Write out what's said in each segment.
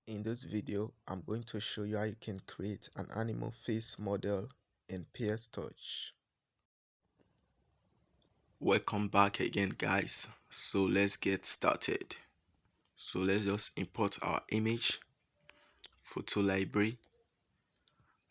In this video, I'm going to show you how you can create an animal face model in PS Touch. Welcome back again, guys. So let's get started. So let's just import our image, photo library.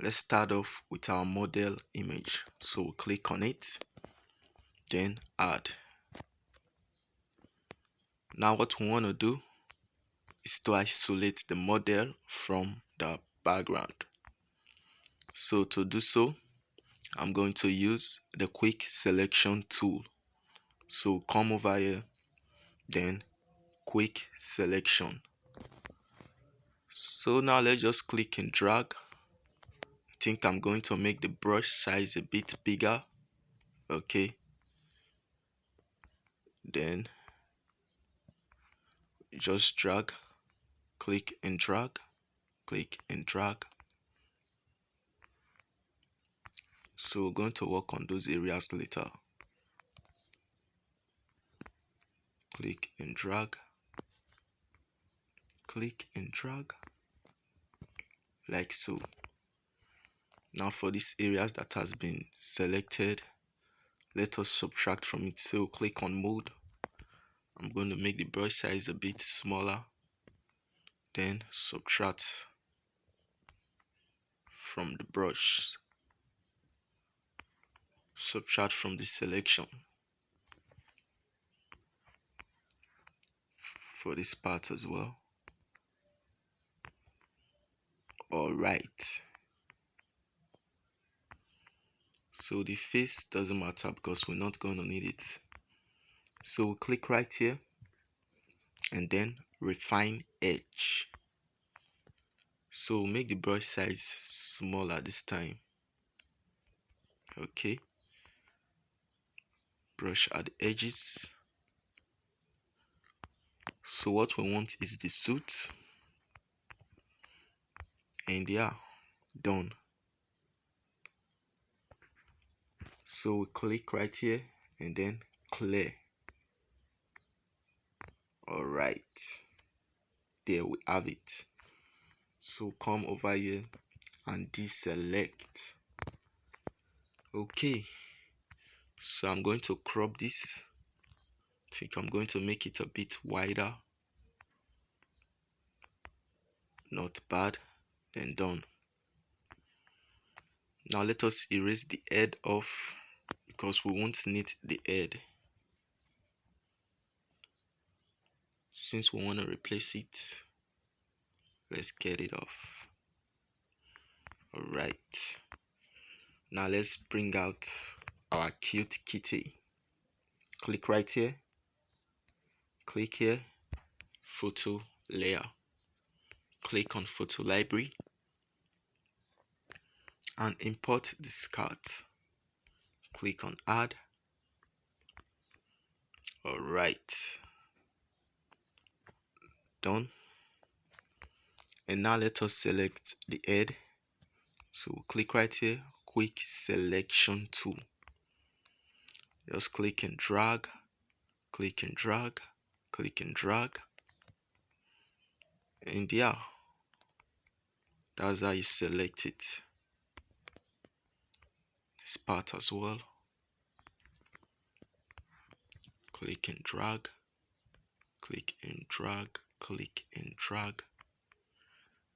Let's start off with our model image. So we'll click on it, then add. Now what we want to do is to isolate the model from the background. So to do so, I'm going to use the quick selection tool. So come over here, then quick selection. So now let's just click and drag. I think I'm going to make the brush size a bit bigger. Okay, then just drag, click and drag, click and drag. So we're going to work on those areas later. Click and drag, click and drag, like so. Now for these areas that has been selected, let us subtract from it. So click on mode. I'm going to make the brush size a bit smaller, then subtract from the brush, subtract from the selection for this part as well. Alright, so the face doesn't matter because we're not going to need it. So we'll click right here and then refine edge. So make the brush size smaller this time. Okay, brush at the edges. So what we want is the suit, and yeah, done. So we click right here and then clear. Alright, there we have it. So come over here and deselect. Okay, so I'm going to crop this. I think I'm going to make it a bit wider. Not bad. Then done. Now let us erase the head off because we won't need the head. Since we want to replace it, let's get it off. Alright, now let's bring out our cute kitty. Click right here, click here, photo layer, click on photo library and import this card. Click on add. Alright, done. And now let us select the head. So click right here, quick selection tool. Just click and drag, click and drag, click and drag. And yeah, that's how you select it. This part as well. Click and drag, click and drag, click and drag,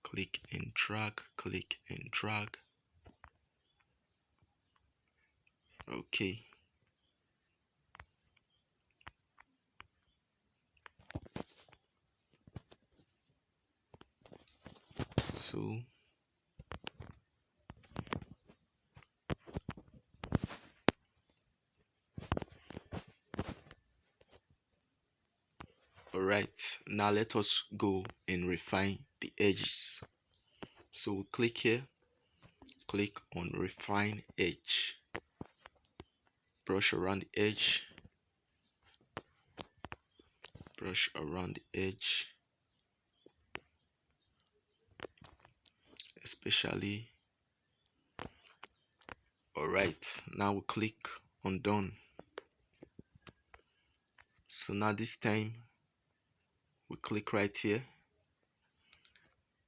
click and drag, click and drag. Okay, so alright, now let us go and refine the edges. So we'll click here, click on refine edge, brush around the edge, brush around the edge, especially. Alright, now we click on done. So now this time we click right here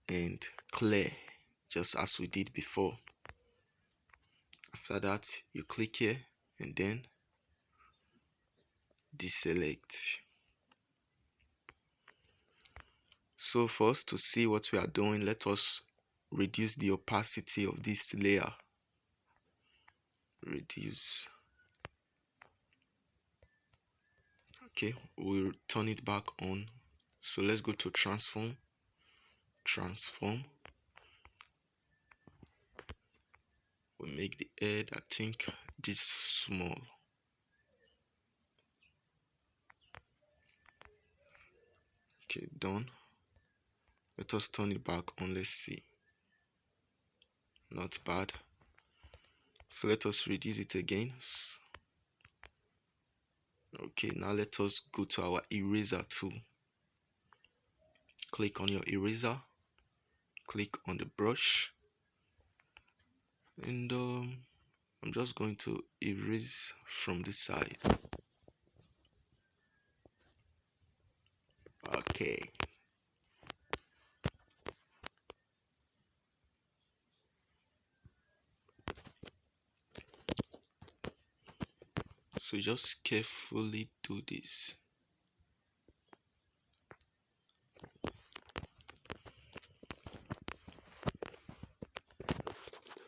and clear, just as we did before. After that, you click here and then deselect. So for us to see what we are doing, let us reduce the opacity of this layer. Reduce. Okay, we'll turn it back on. So let's go to transform. We'll make the head, I think, this small. Okay, done. Let us turn it back on. Let's see. Not bad. So let us reduce it again. Okay, now let us go to our eraser tool. Click on your eraser, click on the brush, and I'm just going to erase from this side. Okay, so just carefully do this.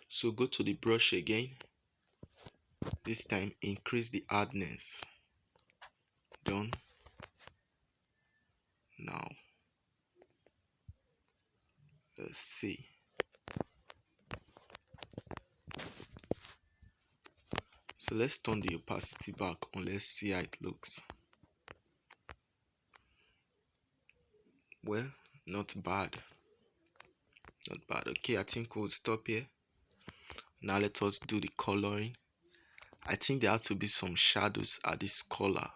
So go to the brush again. This time increase the hardness. Done. Now let's see. So let's turn the opacity back on. Let's see how it looks. Well, not bad. Not bad. Okay, I think we'll stop here. Now let us do the coloring. I think there have to be some shadows at this color.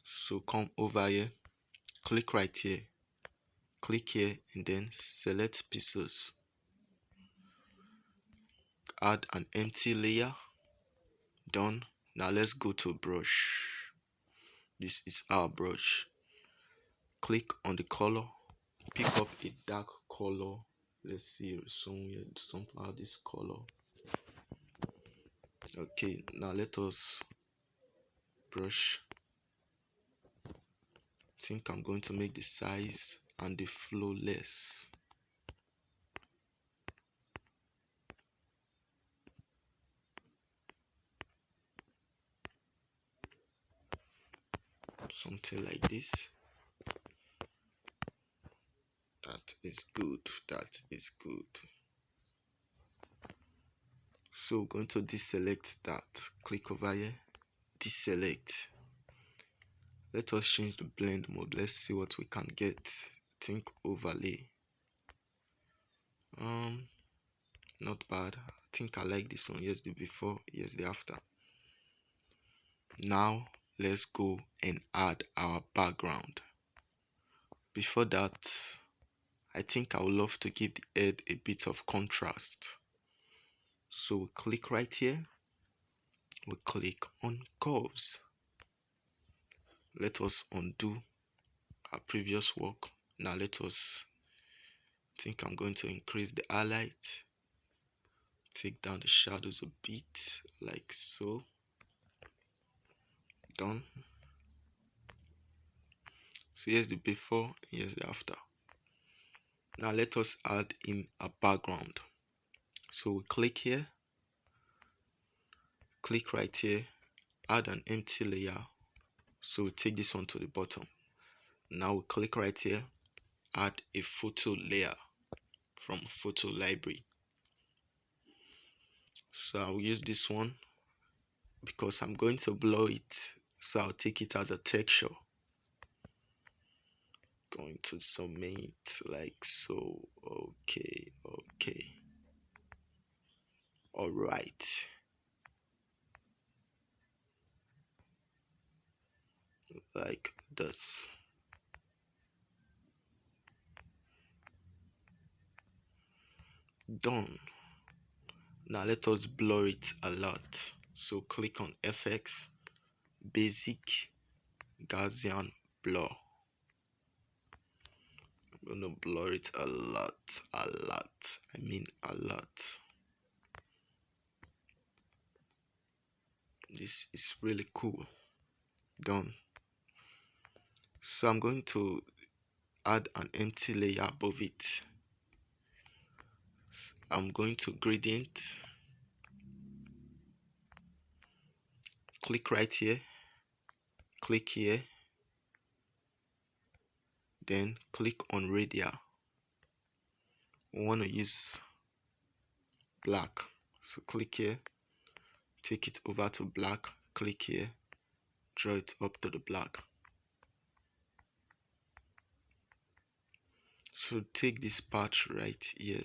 So come over here, click right here, click here, and then select pixels. Add an empty layer. Done. Now let's go to brush. This is our brush. Click on the color, pick up a dark color. Let's see somewhere, somehow this color. Okay, now let us brush. I think I'm going to make the size and the flow less. Something like this. That is good. That is good. So we're going to deselect that. Click over here, deselect. Let us change the blend mode. Let's see what we can get. I think overlay. Not bad. I think I like this one. Here's the before, here's the after. Now let's go and add our background. Before that, I think I would love to give the head a bit of contrast. So we click right here, we click on curves. Let us undo our previous work. Now let us, I think I'm going to increase the highlight, take down the shadows a bit, like so. Done. So here's the before, here's the after. Now let us add in a background. So we click here, click right here, add an empty layer. So we take this one to the bottom. Now we click right here, add a photo layer from photo library. So I'll use this one because I'm going to blur it, so I'll take it as a texture. Going to zoom it like so. Okay, all right. Like this. Done. Now let us blur it a lot. So click on FX, Basic, Gaussian blur. gonna blur it a lot, I mean a lot. This is really cool. Done. So I'm going to add an empty layer above it. I'm going to gradient, click right here, click here, then click on radial. We want to use black, so click here, take it over to black, click here, draw it up to the black. So take this part right here,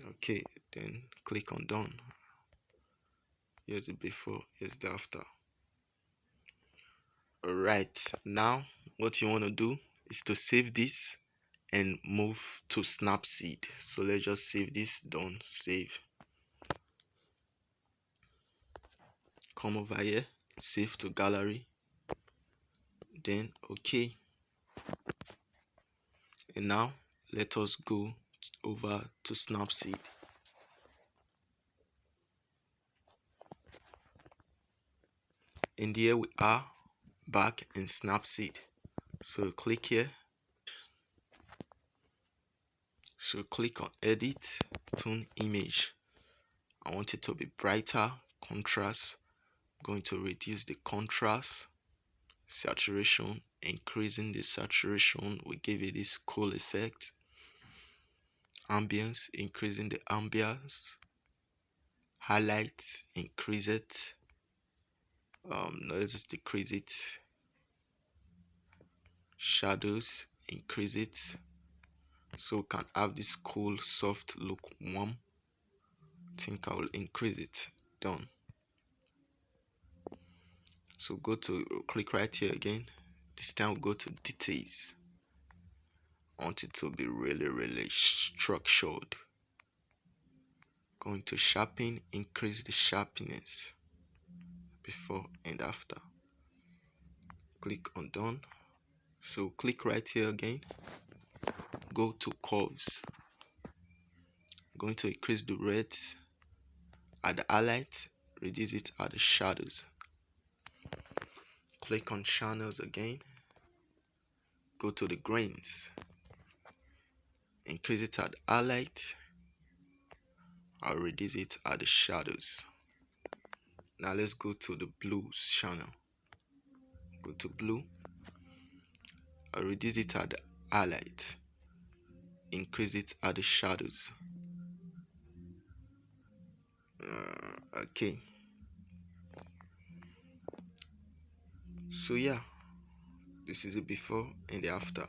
okay, then click on done. Here's the before, here's the after. Alright, now what you want to do is to save this and move to Snapseed. So let's just save this, done, save. Come over here, save to gallery, then okay. And now let us go over to Snapseed. And here we are back in Snapseed. So click here, so click on edit, tone image. I want it to be brighter, contrast. I'm going to reduce the contrast, saturation, increasing the saturation will give it this cool effect. Ambience, increasing the ambience. Highlight, increase it. No, let's just decrease it. Shadows, increase it, so we can have this cool soft look, warm. I think I will increase it, done. So go to click right here again, this time we'll go to details. I want it to be really structured. Going to sharpen, increase the sharpness before and after. Click on done. So click right here again, go to curves. I'm going to increase the reds at the highlight, reduce it at the shadows. Click on channels again, go to the grains, increase it at the highlight, I'll reduce it at the shadows. Now let's go to the blues channel, go to blue, I'll reduce it at the highlight, increase it at the shadows. Okay, so yeah, this is the before and the after.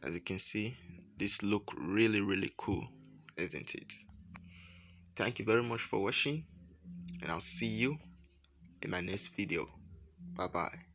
As you can see, this look really cool, isn't it? Thank you very much for watching, and I'll see you in my next video. Bye bye.